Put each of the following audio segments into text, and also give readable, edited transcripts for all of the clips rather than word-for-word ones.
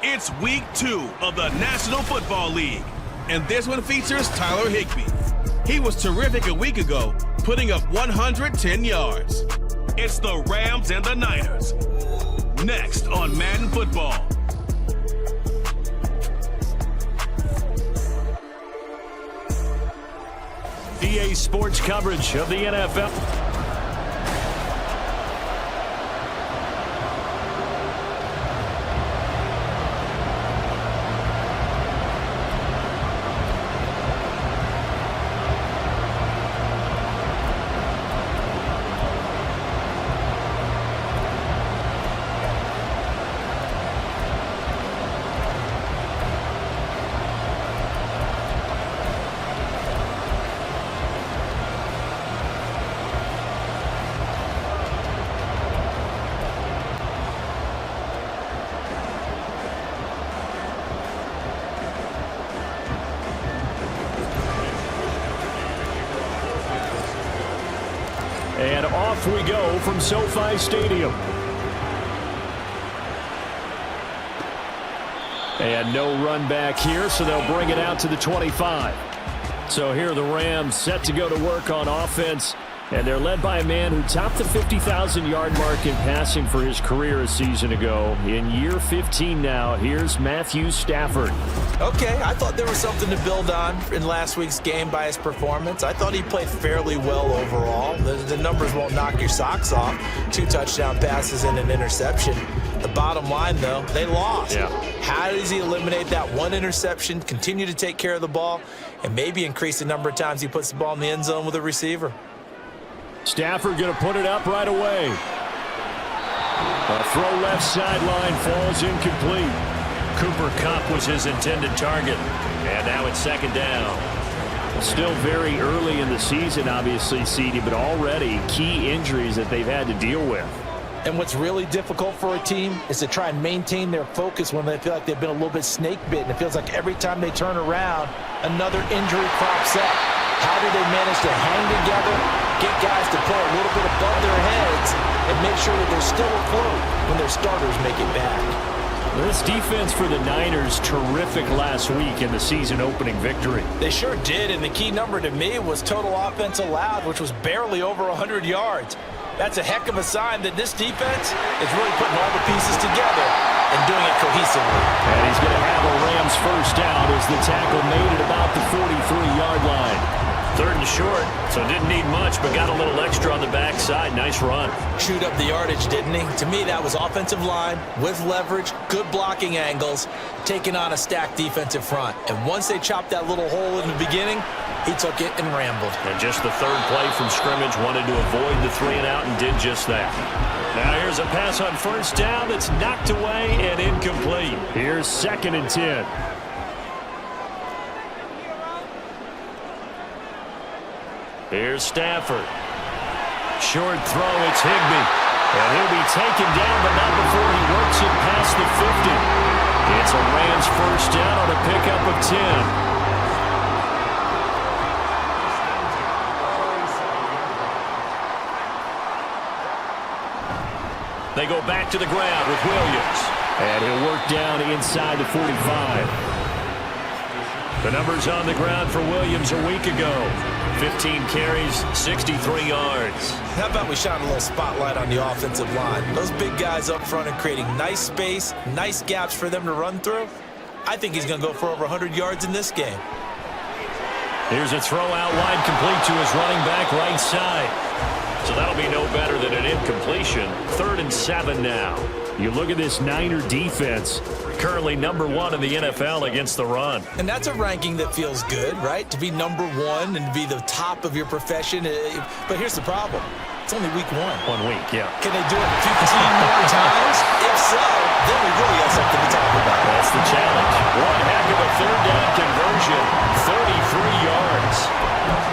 It's week 2 of the National Football League, and this one features Tyler Higbee. He was terrific a week ago, putting up 110 yards. It's the Rams and the Niners. Next on Madden Football. EA Sports coverage of the NFL. And off we go from SoFi Stadium. And no run back here, so they'll bring it out to the 25. So here are the Rams set to go to work on offense. And they're led by a man who topped the 50,000-yard mark in passing for his career a season ago. In year 15 now, here's Matthew Stafford. Okay, I thought there was something to build on in last week's game by his performance. I thought he played fairly well overall. The numbers won't knock your socks off. 2 touchdown passes and an interception. The bottom line, though, they lost. Yeah. How does he eliminate that one interception, continue to take care of the ball, and maybe increase the number of times he puts the ball in the end zone with a receiver? Stafford going to put it up right away. A throw left sideline falls incomplete. Cooper Kupp was his intended target. And now it's second down. Still very early in the season, obviously, CD, but already key injuries that they've had to deal with. And what's really difficult for a team is to try and maintain their focus when they feel like they've been a little bit snake-bitten. It feels like every time they turn around, another injury crops up. How do they manage to hang together, get guys to play a little bit above their heads, and make sure that they're still afloat when their starters make it back? This defense for the Niners, terrific last week in the season-opening victory. They sure did, and the key number to me was total offense allowed, which was barely over 100 yards. That's a heck of a sign that this defense is really putting all the pieces together and doing it cohesively. And he's going to have a Rams first down as the tackle made at about the 43-yard line. 3rd and short, so didn't need much, but got a little extra on the backside. Nice run. Chewed up the yardage, didn't he? To me, that was offensive line with leverage, good blocking angles, taking on a stacked defensive front. And once they chopped that little hole in the beginning, he took it and rambled. And just the 3rd play from scrimmage, wanted to avoid the 3-and-out and did just that. Now here's a pass on first down that's knocked away and incomplete. Here's 2nd and 10. Here's Stafford. Short throw, it's Higbee. And he'll be taken down, but not before he works it past the 50. It's a Rams first down on a pickup of 10. They go back to the ground with Williams. And he'll work down inside the 45. The numbers on the ground for Williams a week ago. 15 carries, 63 yards. How about we shine a little spotlight on the offensive line? Those big guys up front are creating nice space, nice gaps for them to run through. I think he's going to go for over 100 yards in this game. Here's a throw out wide, complete to his running back right side. So that'll be no better than an incompletion. 3rd and 7 now. You look at this Niner defense, currently number 1 in the NFL against the run. And that's a ranking that feels good, right? To be number 1 and to be the top of your profession. But here's the problem. It's only week 1. 1 week, yeah. Can they do it 15 more times? If so, then we really have something to talk about. That's the challenge. One heck of a 3rd down conversion. 33 yards.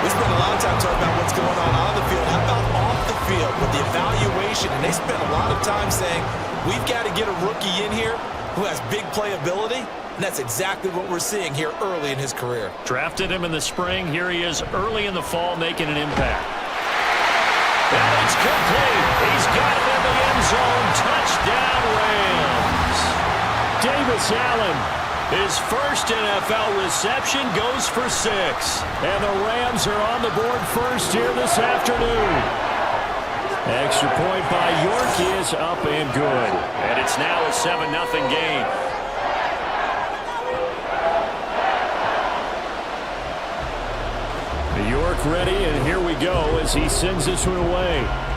We spent a lot of time talking about what's going on the field. How about off the field with the evaluation? And they spent a lot of time saying, we've got to get a rookie in here who has big playability, and that's exactly what we're seeing here early in his career. Drafted him in the spring. Here he is early in the fall making an impact. And it's complete. He's got it in the end zone. Touchdown, Rams. Davis It's Allen. His first NFL reception goes for 6. And the Rams are on the board first here this afternoon. Extra point by York is up and good. And it's now a 7-0 game. York ready, and here we go as he sends this one away.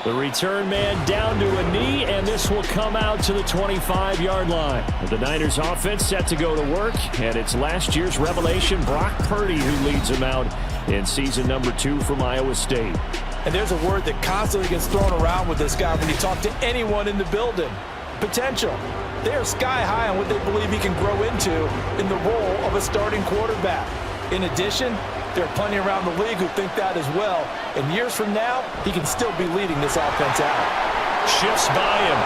The return man down to a knee, and this will come out to the 25-yard line. The Niners offense set to go to work, and it's last year's revelation, Brock Purdy, who leads them out in season number 2 from Iowa State. And there's a word that constantly gets thrown around with this guy when you talk to anyone in the building. Potential. They are sky high on what they believe he can grow into in the role of a starting quarterback. In addition, there are plenty around the league who think that as well. And years from now, he can still be leading this offense out. Shifts by him.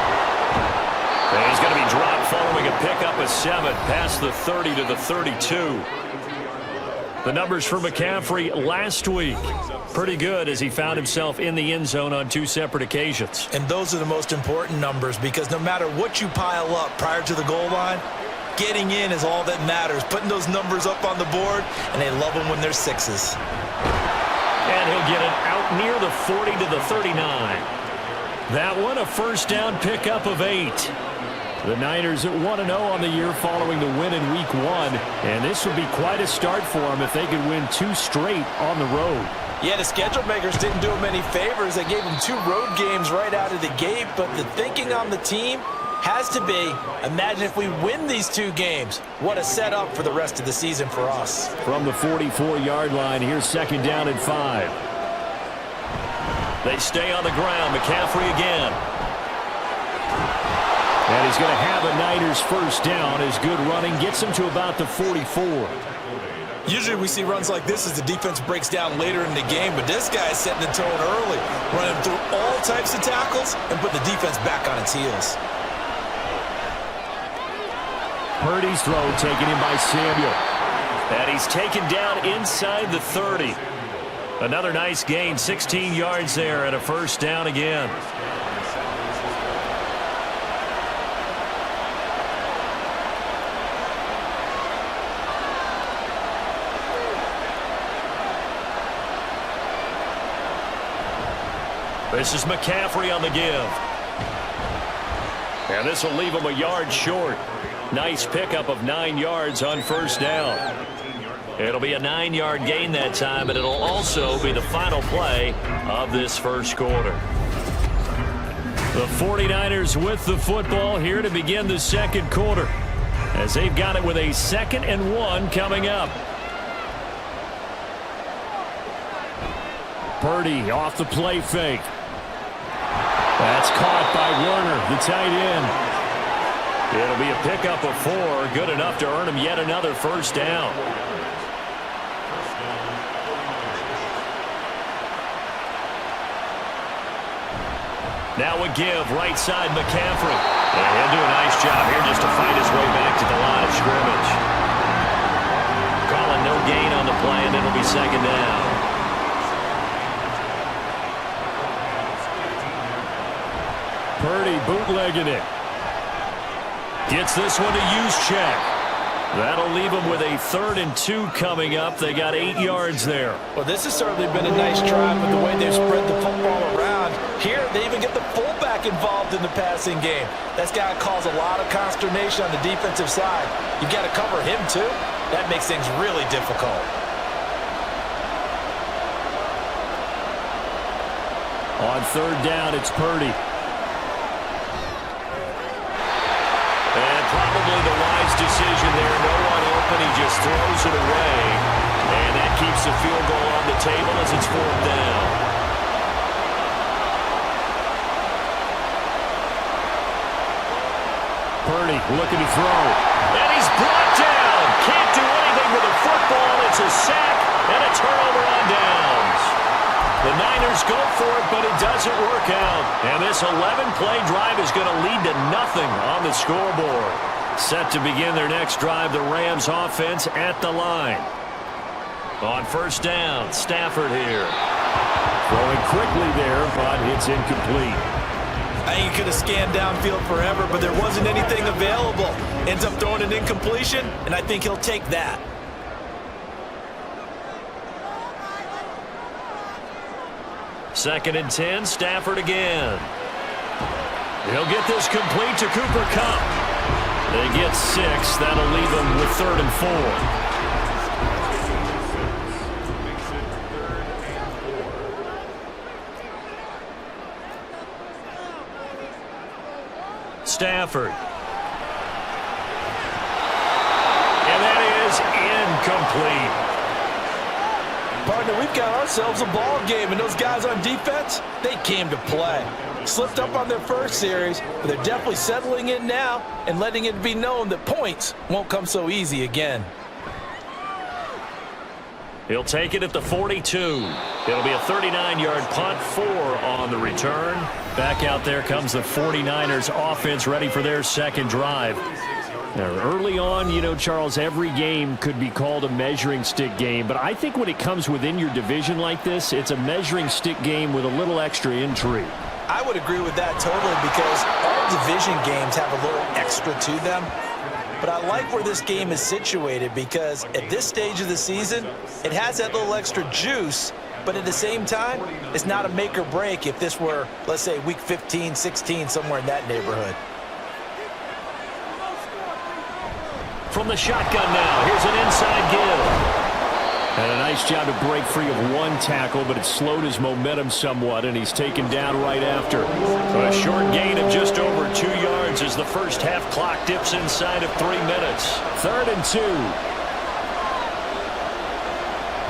And he's going to be dropped following a pickup of 7 past the 30 to the 32. The numbers for McCaffrey last week. Pretty good as he found himself in the end zone on 2 separate occasions. And those are the most important numbers because no matter what you pile up prior to the goal line, getting in is all that matters. Putting those numbers up on the board, and they love them when they're 6s. And he'll get it out near the 40 to the 39. That one, a first down pickup of 8. The Niners at 1-0 on the year following the win in Week 1. And this would be quite a start for them if they could win 2 straight on the road. Yeah, the schedule makers didn't do him any favors. They gave him 2 road games right out of the gate. But the thinking on the team has to be, imagine if we win these 2 games. What a setup for the rest of the season for us. From the 44-yard line, here's 2nd down and 5. They stay on the ground. McCaffrey again. And he's going to have a Niners first down. His good running gets him to about the 44. Usually we see runs like this as the defense breaks down later in the game, but this guy is setting the tone early, running through all types of tackles and putting the defense back on its heels. Purdy's throw taken in by Samuel. And he's taken down inside the 30. Another nice gain, 16 yards there and a first down again. This is McCaffrey on the give. And this will leave him a yard short. Nice pickup of 9 yards on first down. It'll be a 9-yard gain that time, and it'll also be the final play of this first quarter. The 49ers with the football here to begin the second quarter, as they've got it with a 2nd and 1 coming up. Purdy off the play fake. That's caught by Werner, the tight end. It'll be a pickup of 4, good enough to earn him yet another first down. Now a give, right side McCaffrey. And he'll do a nice job here just to fight his way back to the line of scrimmage. Calling no gain on the play, and it'll be 2nd down. Purdy bootlegging it. Gets this one to Juszczyk. That'll leave him with a 3rd and 2 coming up. They got 8 yards there. Well, this has certainly been a nice drive with the way they've spread the football around. Here, they even get the fullback involved in the passing game. That's got to cause a lot of consternation on the defensive side. You've got to cover him, too. That makes things really difficult. On 3rd down, it's Purdy. And probably the wise decision there. No one open. He just throws it away. And that keeps the field goal on the table as it's 4th down. Purdy looking to throw. And he's brought down. Can't do anything with the football. It's a sack and a turnover on downs. The Niners go for it, but it doesn't work out. And this 11-play drive is going to lead to nothing on the scoreboard. Set to begin their next drive, the Rams offense at the line. On first down, Stafford here. Throwing quickly there, but it's incomplete. I think he could have scanned downfield forever, but there wasn't anything available. Ends up throwing an incompletion, and I think he'll take that. Second and 10, Stafford again. He'll get this complete to Cooper Kupp. They get 6. That'll leave them with 3rd and 4. Stafford. And that is incomplete. Partner, we've got ourselves a ball game, and those guys on defense, they came to play. Slipped up on their first series, but they're definitely settling in now and letting it be known that points won't come so easy again. He'll take it at the 42. It'll be a 39-yard punt, 4 on the return. Back out there comes the 49ers offense ready for their second drive. Now, early on, you know, Charles, every game could be called a measuring stick game, but I think when it comes within your division like this, it's a measuring stick game with a little extra intrigue. I would agree with that totally because all division games have a little extra to them. But I like where this game is situated because at this stage of the season, it has that little extra juice, but at the same time, it's not a make or break if this were, let's say, week 15, 16, somewhere in that neighborhood. From the shotgun now, here's an inside give. And a nice job to break free of one tackle, but it slowed his momentum somewhat, and he's taken down right after. A short gain of just over 2 yards as the first half clock dips inside of 3 minutes. 3rd and 2.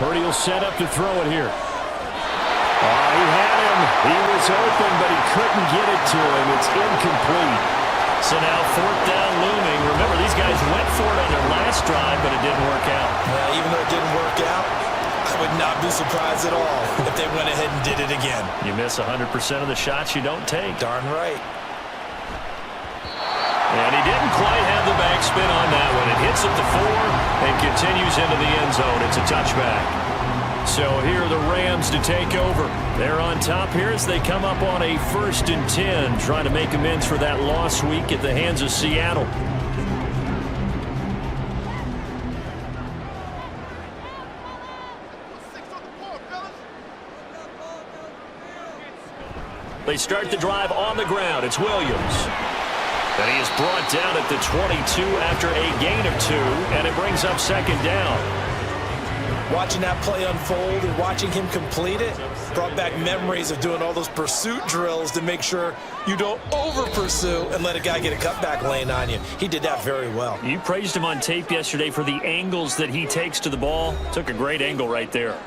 Purdy will set up to throw it here. He had him. He was open, but he couldn't get it to him. It's incomplete. So now 4th down looming. Remember, these guys went for it on their last drive, but it didn't work out. Yeah, even though it didn't work out, I would not be surprised at all if they went ahead and did it again. You miss 100% of the shots you don't take. Darn right. And he didn't quite have the backspin on that one. It hits at the 4 and continues into the end zone. It's a touchback. So here are the Rams to take over. They're on top here as they come up on a 1st and 10, trying to make amends for that lost week at the hands of Seattle. They start the drive on the ground. It's Williams. And he is brought down at the 22 after a gain of 2, and it brings up 2nd down. Watching that play unfold and watching him complete it brought back memories of doing all those pursuit drills to make sure you don't over-pursue and let a guy get a cutback lane on you. He did that very well. You praised him on tape yesterday for the angles that he takes to the ball. Took a great angle right there.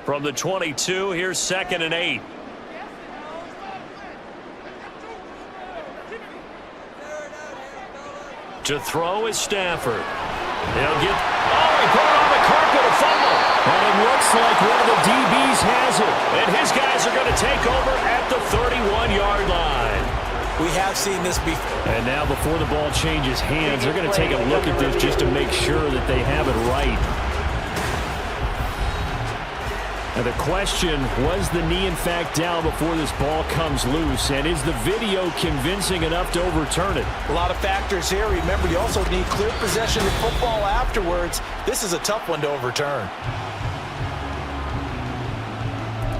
From the 22, here's 2nd and 8. To throw is Stafford. He'll get... he put it on the carpet, a fumble. And it looks like one of the DBs has it. And his guys are going to take over at the 31-yard line. We have seen this before. And now before the ball changes hands, they're going to take a look at this just to make sure that they have it right. Now the question, was the knee in fact down before this ball comes loose? And is the video convincing enough to overturn it? A lot of factors here. Remember, you also need clear possession of football afterwards. This is a tough one to overturn.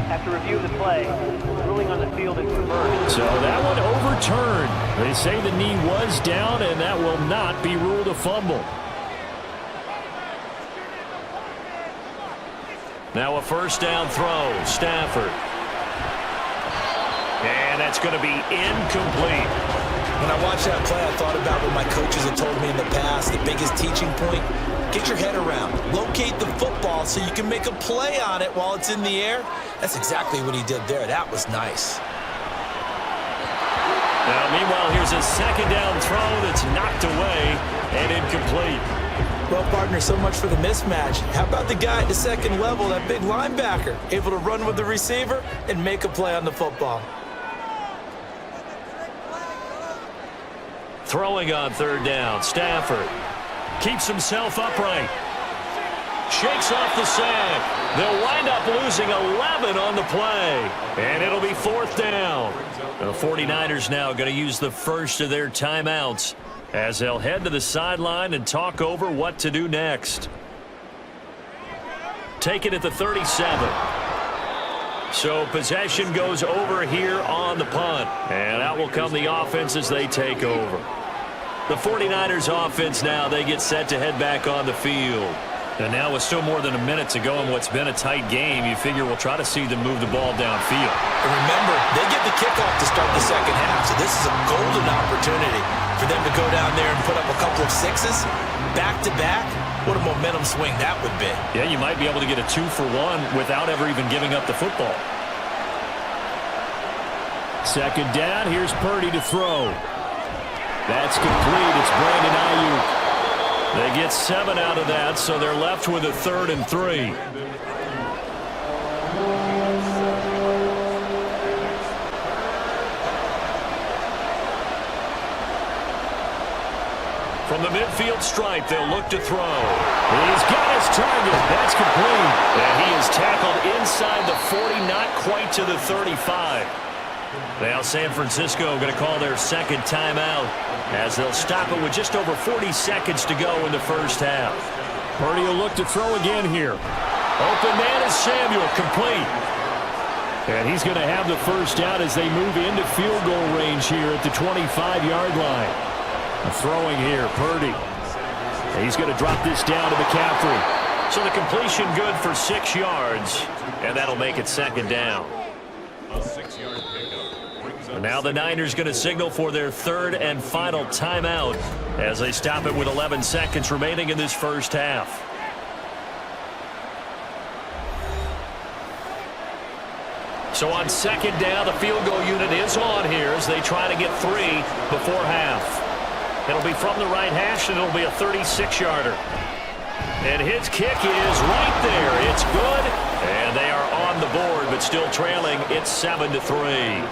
After review of the play, ruling on the field is reversed. So that one overturned. They say the knee was down, and that will not be ruled a fumble. Now a 1st down throw, Stafford. And that's going to be incomplete. When I watched that play, I thought about what my coaches have told me in the past. The biggest teaching point, get your head around. Locate the football so you can make a play on it while it's in the air. That's exactly what he did there. That was nice. Now, meanwhile, here's a 2nd down throw that's knocked away and incomplete. Well, partner, so much for the mismatch. How about the guy at the 2nd level, that big linebacker, able to run with the receiver and make a play on the football? Throwing on 3rd down, Stafford keeps himself upright. Shakes off the sack. They'll wind up losing 11 on the play. And it'll be fourth down. The 49ers now going to use the first of their timeouts as they'll head to the sideline and talk over what to do next. Take it at the 37. So possession goes over here on the punt. And out will come the offense as they take over. The 49ers offense now, they get set to head back on the field. And now with still more than a minute to go in what's been a tight game, you figure we'll try to see them move the ball downfield. And remember, they get the kickoff to start the second half, so this is a golden opportunity for them to go down there and put up a couple of sixes back-to-back. What a momentum swing that would be. Yeah, you might be able to get a 2-for-1 without ever even giving up the football. Second down, here's Purdy to throw. That's complete. It's Brandon Ayuk. They get 7 out of that, so they're left with a 3rd and 3. From the midfield stripe, they'll look to throw. He's got his target. That's complete. And he is tackled inside the 40, not quite to the 35. Now San Francisco going to call their second timeout as they'll stop it with just over 40 seconds to go in the first half. Purdy will look to throw again here. Open man is Samuel, complete. And he's going to have the first down as they move into field goal range here at the 25-yard line. Throwing here, Purdy. And he's going to drop this down to McCaffrey. So the completion good for 6 yards, and that'll make it second down. A 6-yard pickup. Now the Niners going to signal for their third and final timeout as they stop it with 11 seconds remaining in this first half. So on second down, the field goal unit is on here as they try to get 3 before half. It'll be from the right hash, and it'll be a 36-yarder. And his kick is right there. It's good, and they are on the board, but still trailing. It's 7-3.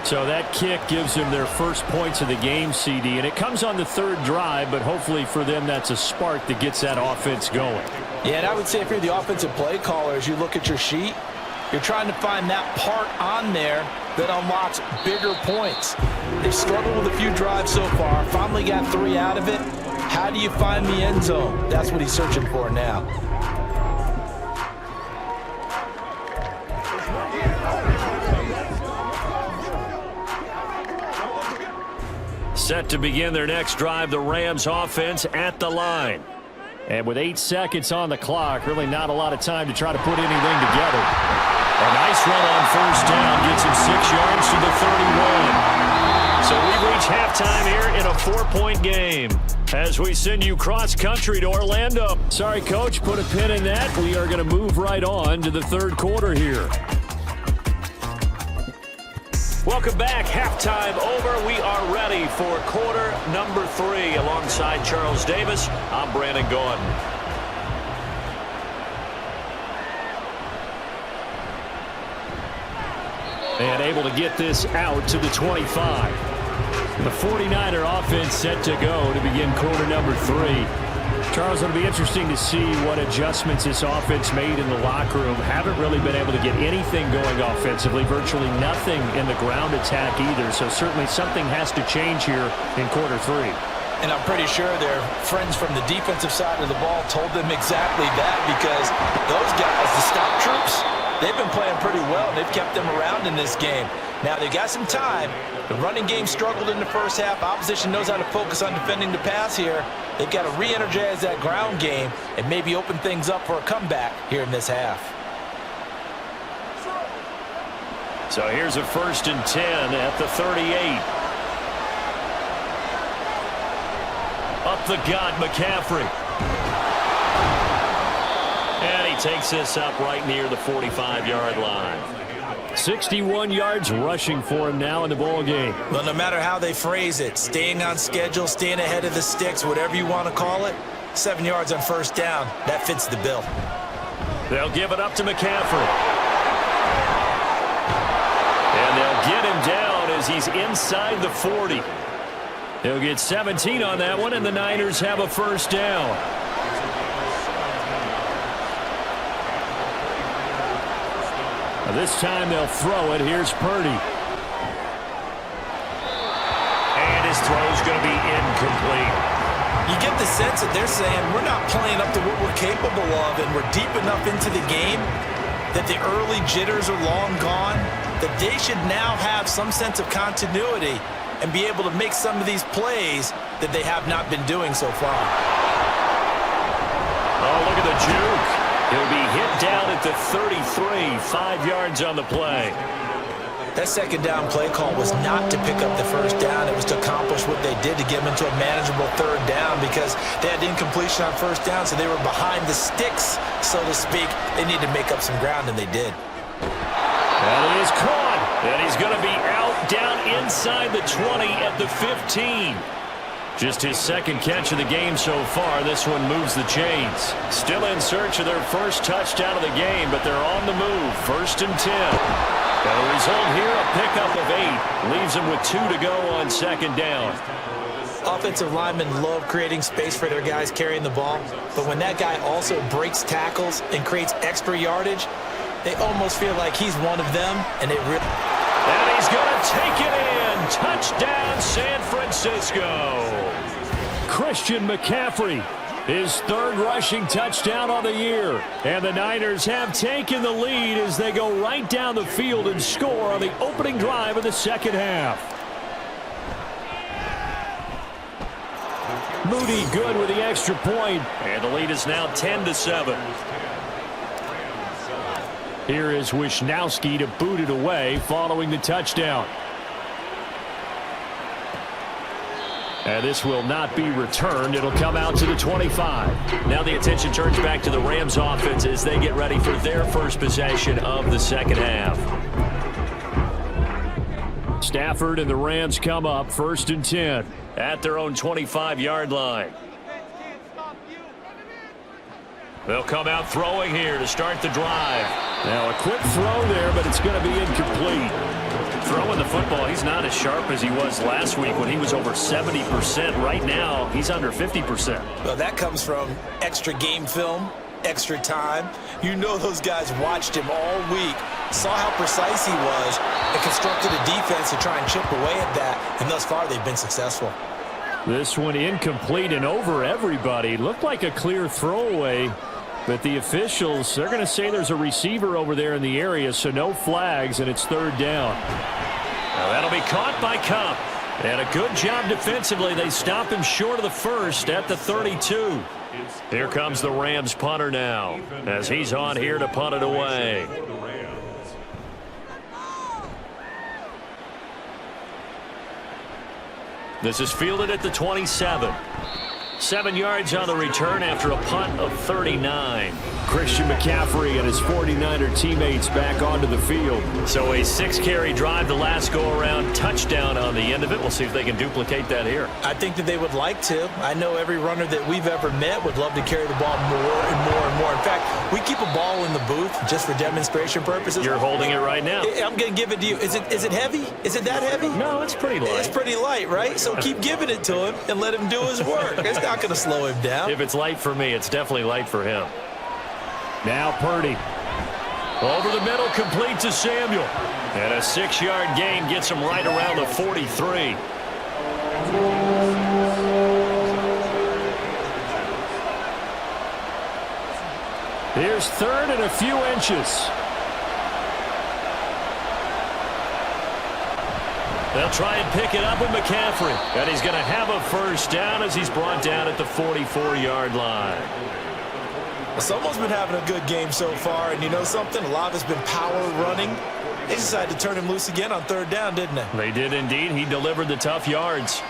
So that kick gives them their first points of the game, CD, and it comes on the third drive, but hopefully for them that's a spark that gets that offense going. Yeah, and I would say if you're the offensive play caller, as you look at your sheet, you're trying to find that part on there that unlocks bigger points. They've struggled with a few drives so far, finally got 3 out of it. How do you find the end zone? That's what he's searching for now. Set to begin their next drive, the Rams offense at the line. And with 8 seconds on the clock, really not a lot of time to try to put anything together. A nice run on first down, gets him 6 yards to the 31. So we reach halftime here in a 4-point game as we send you cross-country to Orlando. Sorry, Coach, put a pin in that. We are going to move right on to the third quarter here. Welcome back. Halftime over. We are ready for quarter number 3. Alongside Charles Davis, I'm Brandon Gordon. And able to get this out to the 25. The 49er offense set to go to begin quarter number 3. Charles, it'll be interesting to see what adjustments this offense made in the locker room. Haven't really been able to get anything going offensively, virtually nothing in the ground attack either. So certainly something has to change here in quarter 3. And I'm pretty sure their friends from the defensive side of the ball told them exactly that, because those guys, the stop troops, they've been playing pretty well. They've kept them around in this game. Now they've got some time. The running game struggled in the first half. Opposition knows how to focus on defending the pass here. They've got to re-energize that ground game and maybe open things up for a comeback here in this half. So here's a 1st and 10 at the 38. Up the gut, McCaffrey. And he takes this up right near the 45-yard line. 61 yards rushing for him now in the ball game. Well, no matter how they phrase it, staying on schedule, staying ahead of the sticks, whatever you want to call it, 7 yards on first down, that fits the bill. They'll give it up to McCaffrey. And they'll get him down as he's inside the 40. He'll get 17 on that one, and the Niners have a first down. This time they'll throw it. Here's Purdy. And his throw's going to be incomplete. You get the sense that they're saying we're not playing up to what we're capable of, and we're deep enough into the game that the early jitters are long gone, that they should now have some sense of continuity and be able to make some of these plays that they have not been doing so far. Oh, look at the juke. He'll be hit down at the 33, 5 yards on the play. That second down play call was not to pick up the first down. It was to accomplish what they did to get them into a manageable third down because they had incompletion on first down, so they were behind the sticks, so to speak. They needed to make up some ground, and they did. That is caught. And he's going to be out down inside the 20 at the 15. Just his second catch of the game so far. This one moves the chains. Still in search of their first touchdown of the game, but they're on the move. 1st and 10. And the result here, a pickup of 8. Leaves them with 2 to go on 2nd down. Offensive linemen love creating space for their guys carrying the ball, but when that guy also breaks tackles and creates extra yardage, they almost feel like he's one of them, and it really... And he's going to take it in. Touchdown, San Francisco. Christian McCaffrey, his 3rd rushing touchdown on the year. And the Niners have taken the lead as they go right down the field and score on the opening drive of the second half. Moody good with the extra point. And the lead is now 10-7. Here is Wisnowski to boot it away following the touchdown. And this will not be returned. It'll come out to the 25. Now the attention turns back to the Rams offense as they get ready for their first possession of the second half. Stafford and the Rams come up 1st and 10. At their own 25-yard line. They'll come out throwing here to start the drive. Now a quick throw there, but it's going to be incomplete. Throwing the football, he's not as sharp as he was last week when he was over 70%. Right now, he's under 50%. Well, that comes from extra game film, extra time. You know those guys watched him all week, saw how precise he was, and constructed a defense to try and chip away at that, and thus far they've been successful. This one incomplete and over everybody. Looked like a clear throwaway, but the officials, they're going to say there's a receiver over there in the area, so no flags, and it's 3rd down. Now that'll be caught by Cup. And a good job defensively. They stop him short of the first at the 32. Here comes the Rams punter now as he's on here to punt it away. This is fielded at the 27. 7 yards on the return after a punt of 39. Christian McCaffrey and his 49er teammates back onto the field. So a 6-carry drive the last go-around, touchdown on the end of it. We'll see if they can duplicate that here. I think that they would like to. I know every runner that we've ever met would love to carry the ball more and more and more. In fact, we keep a ball in the booth just for demonstration purposes. You're holding it right now. I'm going to give it to you. Is it heavy? Is it that heavy? No, it's pretty light. It's pretty light, right? So keep giving it to him and let him do his work. It's not going to slow him down. If it's light for me, it's definitely light for him. Now Purdy. Over the middle, complete to Samuel. And a 6-yard gain gets him right around the 43. Here's 3rd and a few inches. They'll try and pick it up with McCaffrey. And he's going to have a first down as he's brought down at the 44-yard line. Someone's been having a good game so far, and you know something? A lot of it's been power running. They decided to turn him loose again on 3rd down, didn't they? They did indeed. He delivered the tough yards.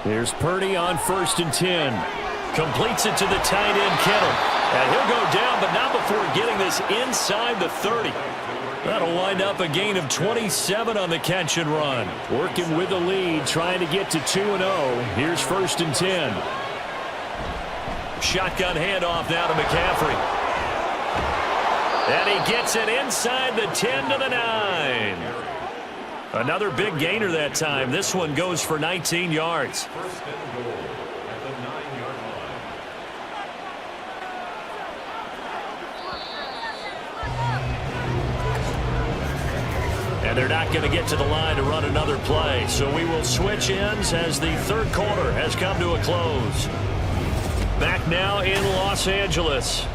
Here's Purdy on 1st and 10. Completes it to the tight end, Kittle. And he'll go down, but not before getting this inside the 30. That'll wind up a gain of 27 on the catch and run. Working with the lead, trying to get to 2-0. Here's 1st and 10. Shotgun handoff now to McCaffrey. And he gets it inside the 10 to the 9. Another big gainer that time. This one goes for 19 yards. And they're not going to get to the line to run another play. So we will switch ends as the third quarter has come to a close. Back now in Los Angeles.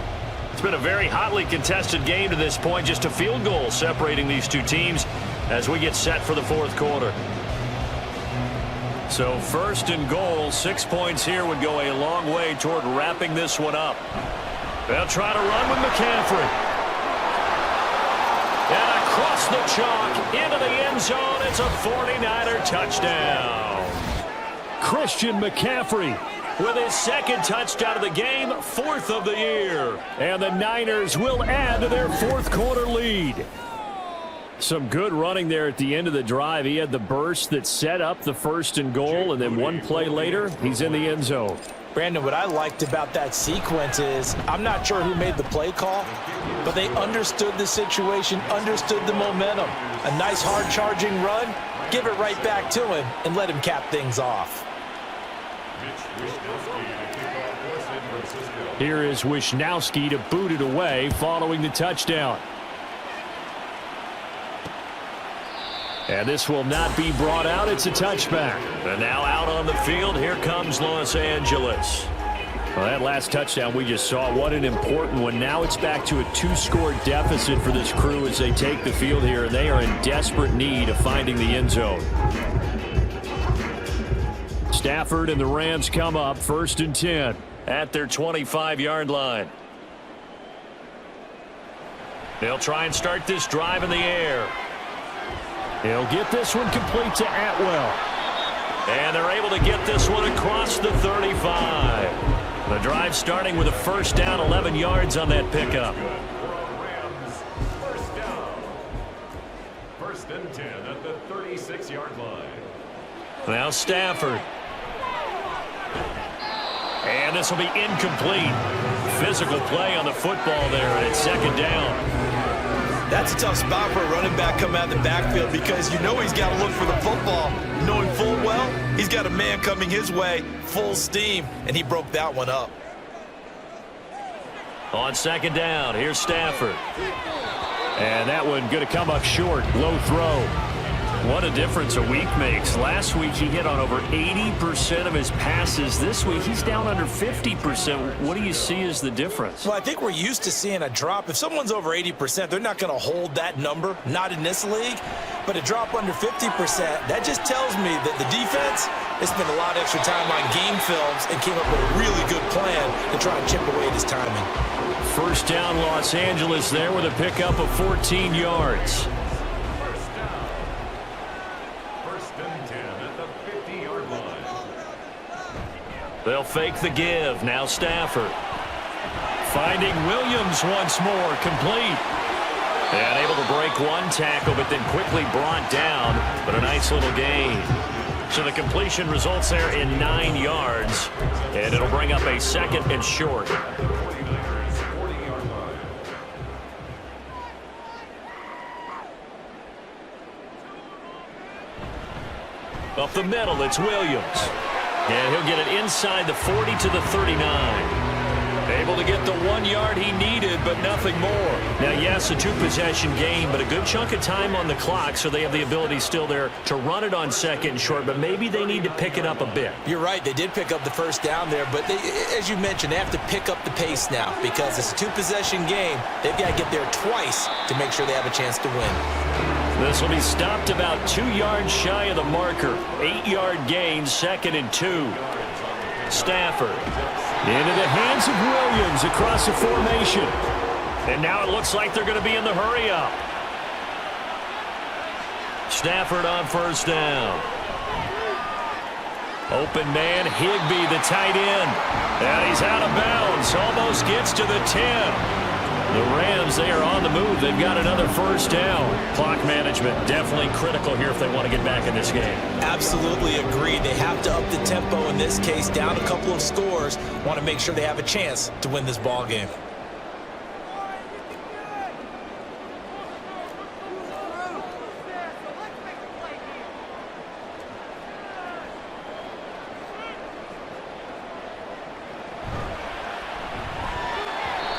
It's been a very hotly contested game to this point. Just a field goal separating these two teams as we get set for the fourth quarter. So first and goal, 6 points here would go a long way toward wrapping this one up. They'll try to run with McCaffrey. And across the chalk into the end zone. It's a 49er touchdown. Christian McCaffrey With his second touchdown of the game, fourth of the year. And the Niners will add to their fourth quarter lead. Some good running there at the end of the drive. He had the burst that set up the first and goal, and then one play later, he's in the end zone. Brandon, what I liked about that sequence is I'm not sure who made the play call, but they understood the situation, understood the momentum. A nice hard-charging run, give it right back to him, and let him cap things off. Here is Wishnowsky to boot it away following the touchdown. And this will not be brought out. It's a touchback. And now out on the field, here comes Los Angeles. Well, that last touchdown we just saw, what an important one. Now it's back to a two-score deficit for this crew as they take the field here, and they are in desperate need of finding the end zone. Stafford and the Rams come up, 1st and 10. At their 25-yard line. They'll try and start this drive in the air. He'll get this one complete to Atwell. And they're able to get this one across the 35. The drive starting with a first down, 11 yards on that pickup. Rams, first down. 1st and 10 at the 36-yard line. Now Stafford. And this will be incomplete. Physical play on the football there, and it's 2nd down. That's a tough spot for a running back coming out of the backfield because you know he's got to look for the football. Knowing full well, he's got a man coming his way, full steam, and he broke that one up. On 2nd down, here's Stafford. And that one going to come up short. Low throw. What a difference a week makes. Last week he hit on over 80% of his passes. This week he's down under 50%. What do you see as the difference? Well, I think we're used to seeing a drop. If someone's over 80%, they're not going to hold that number, not in this league. But a drop under 50%, that just tells me that the defense has spent a lot of extra time on game films and came up with a really good plan to try and chip away at his timing. First down Los Angeles there with a pickup of 14 yards. They'll fake the give. Now Stafford. Finding Williams once more. Complete. And able to break one tackle, but then quickly brought down. But a nice little gain. So the completion results there in 9 yards. And it'll bring up a 2nd and short. Up the middle, it's Williams. And he'll get it inside the 40 to the 39. Able to get the 1 yard he needed, but nothing more. Now, yes, a 2-possession game, but a good chunk of time on the clock, so they have the ability still there to run it on 2nd and short, but maybe they need to pick it up a bit. You're right. They did pick up the first down there, but they, as you mentioned, they have to pick up the pace now because it's a 2-possession game. They've got to get there twice to make sure they have a chance to win. This will be stopped about 2 yards shy of the marker. 8-yard gain, 2nd and 2. Stafford. Into the hands of Williams across the formation. And now it looks like they're going to be in the hurry-up. Stafford on first down. Open man, Higbee, the tight end. And he's out of bounds. Almost gets to the 10. The Rams, they are on the move. They've got another first down. Clock management definitely critical here if they want to get back in this game. Absolutely agree. They have to up the tempo in this case, down a couple of scores. Want to make sure they have a chance to win this ball game.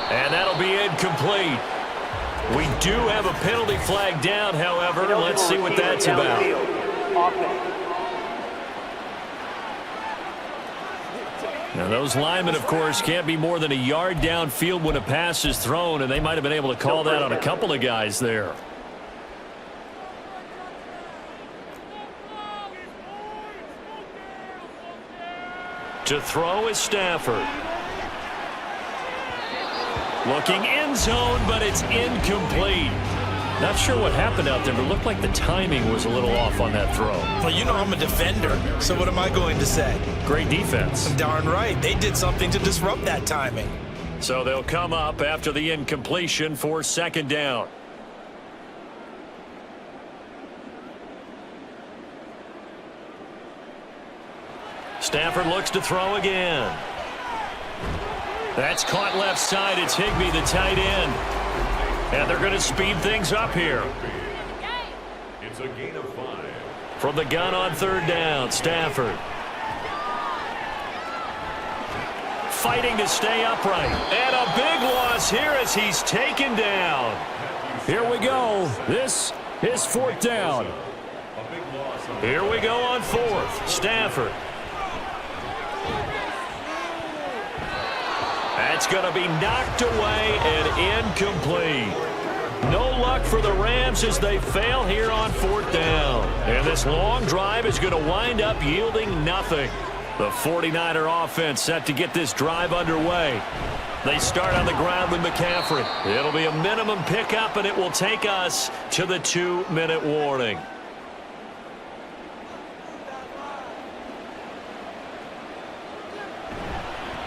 And that'll be incomplete. We do have a penalty flag down, however. Let's see what that's about. Now, those linemen, of course, can't be more than a yard downfield when a pass is thrown, and they might have been able to call that on a couple of guys there. To throw is Stafford. Looking end zone, but it's incomplete. Not sure what happened out there, but it looked like the timing was a little off on that throw. Well, you know I'm a defender, so what am I going to say? Great defense. Darn right. They did something to disrupt that timing. So they'll come up after the incompletion for second down. Stafford looks to throw again. That's caught left side. It's Higbee, the tight end. And they're going to speed things up here. It's a gain of 5. From the gun on third down, Stafford. Fighting to stay upright. And a big loss here as he's taken down. Here we go. This is fourth down. Here we go on fourth. Stafford. That's going to be knocked away and incomplete. No luck for the Rams as they fail here on fourth down. And this long drive is going to wind up yielding nothing. The 49er offense set to get this drive underway. They start on the ground with McCaffrey. It'll be a minimum pickup, and it will take us to the 2-minute warning.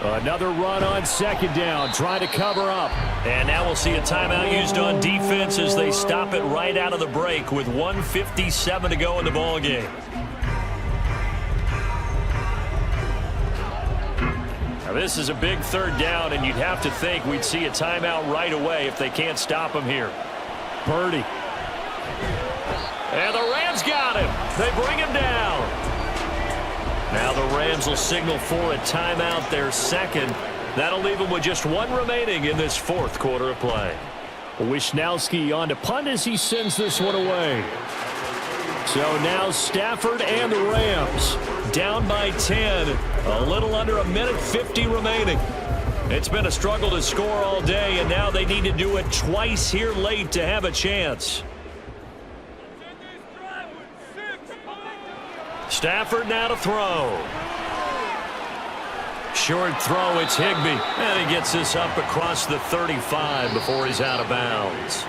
Another run on second down, trying to cover up. And now we'll see a timeout used on defense as they stop it right out of the break with 1:57 to go in the ballgame. Now this is a big third down, and you'd have to think we'd see a timeout right away if they can't stop him here. Purdy. And the Rams got him. They bring him down. Now the Rams will signal for a timeout, their second. That'll leave them with just one remaining in this fourth quarter of play. Wisnowski on to punt as he sends this one away. So now Stafford and the Rams down by 10. A little under a minute 50 remaining. It's been a struggle to score all day, and now they need to do it twice here late to have a chance. Stafford now to throw. Short throw, it's Higbee. And he gets this up across the 35 before he's out of bounds.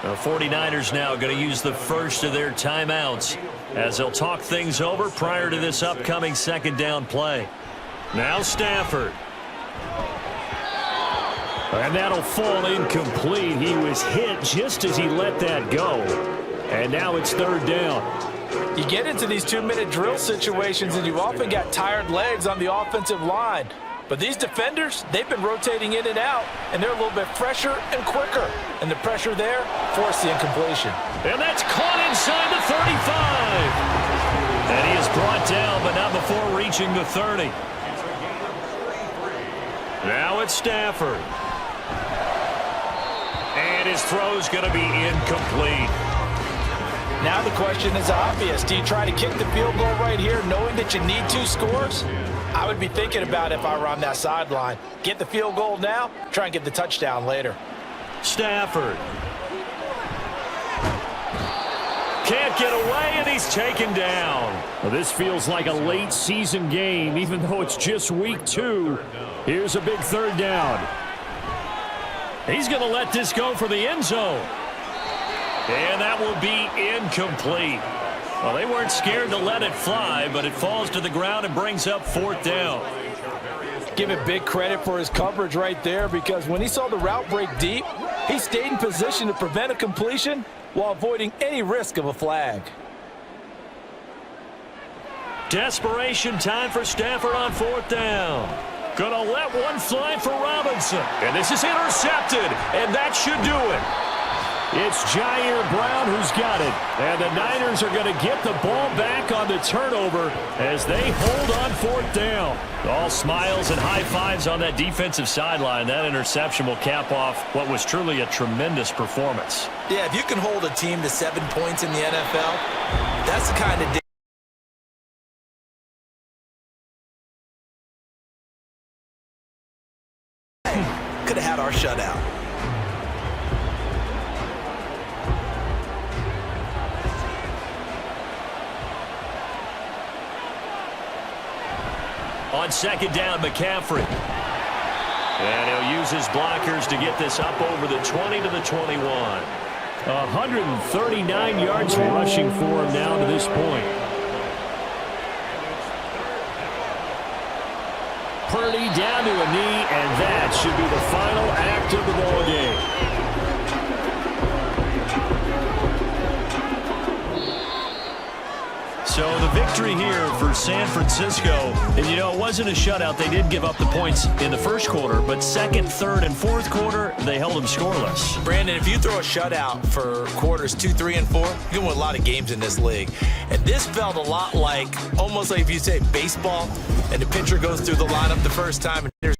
The 49ers now going to use the first of their timeouts as they'll talk things over prior to this upcoming second down play. Now Stafford. And that'll fall incomplete. He was hit just as he let that go. And now it's third down. You get into these 2-minute drill situations, and you've often got tired legs on the offensive line. But these defenders, they've been rotating in and out, and they're a little bit fresher and quicker. And the pressure there forced the incompletion. And that's caught inside the 35. And he is brought down, but not before reaching the 30. Now it's Stafford. And his throw's going to be incomplete. Now the question is obvious. Do you try to kick the field goal right here knowing that you need 2 scores? I would be thinking about it if I were on that sideline. Get the field goal now, try and get the touchdown later. Stafford. Can't get away, and he's taken down. Well, this feels like a late season game, even though it's just week 2. Here's a big third down. He's going to let this go for the end zone. And that will be incomplete. Well, they weren't scared to let it fly, but it falls to the ground and brings up fourth down. Give it big credit for his coverage right there, because when he saw the route break deep, he stayed in position to prevent a completion while avoiding any risk of a flag. Desperation time for Stafford on fourth down. Gonna let one fly for Robinson. And this is intercepted, and that should do it. It's Jair Brown who's got it. And the Niners are going to get the ball back on the turnover as they hold on 4th down. All smiles and high fives on that defensive sideline. That interception will cap off what was truly a tremendous performance. Yeah, if you can hold a team to 7 points in the NFL, that's the kind of could have had our shutout. On 2nd down, McCaffrey. And he'll use his blockers to get this up over the 20 to the 21. 139 yards rushing for him now to this point. Purdy down to a knee, and that should be the final act of the ball game. So the victory here for San Francisco, and you know, it wasn't a shutout. They did give up the points in the first quarter, but 2nd, 3rd, and 4th quarter, they held them scoreless. Brandon, if you throw a shutout for quarters 2, 3, and 4, you can win a lot of games in this league. And this felt a lot like, almost like if you say baseball, and the pitcher goes through the lineup the first time, and there's